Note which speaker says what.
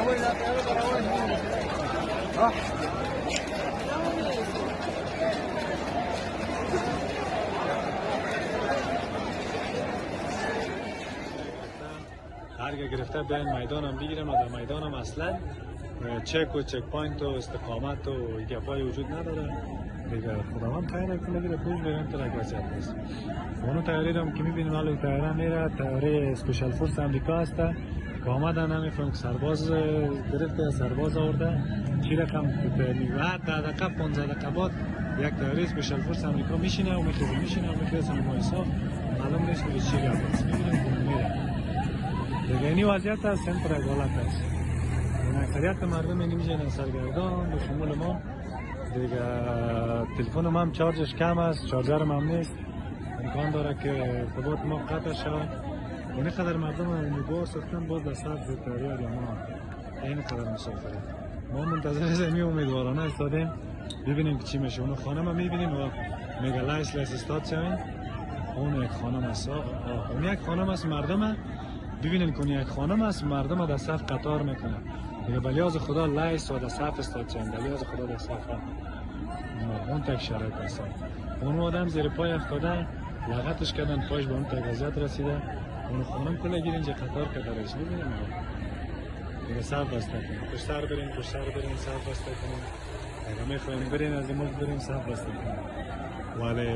Speaker 1: هرگاه گرفته بیاین میدانم بگیرم و در میدانم اصلا چک و چک پوینت و استقامت و گپای وجود نداره دیگه. خداوند خیر کنه دیگه پوش بریم تا یک وضعیت هست. اونو تیاری هم که میبینیم حالا تیاره میره، تیاره اسپیشال فورس امریکا هسته که آمدن نمیفهم که سرباز گرفته، سرباز آورده چی رقم میگوه 10 دقیقه 15 دقیقه بعد یک تیاره اسپیشال فورس امریکا میشینه و میخیزه نمایسا معلوم نیست که چی گفت است. میبینیم که میره دیگه. اینی وضعیت هست، سنتر یک حالت هست. اکثریت مردم اینجا سرگردان به شمول ما دیگه. تلفنم هم چارجش کم است، چارجرم هم نیست، امکان داره که ارتباط ما قطع شود. این قدر مردم امیدوار ساختن باز در سر زیتاریه یا ما این قدر مسافره. ما منتظر زمین امیدوارانه ایستادیم ببینیم که چی میشه. اونو خانم میبینیم و میگه لایس استاد شوین. اون یک خانم است، اون یک خانم است مردم ببینین که یک خانم است مردم در صف قطار میکنه دیگه. بلیاز خدا لایس و در صف استاد شوین، بلیاز خدا در صف اون تک شرایط است. اون آدم زیر پای افتاده لغتش کردن، پایش به اون تک وضعیت رسیده. اون خانم کلا گیر اینجا قطار کدرش ببینیم دیگه. صف بسته کنیم، پشت سر بریم صف بسته کنیم. اگه میخوایم برین از این ملک بریم صف بسته کنیم. ولی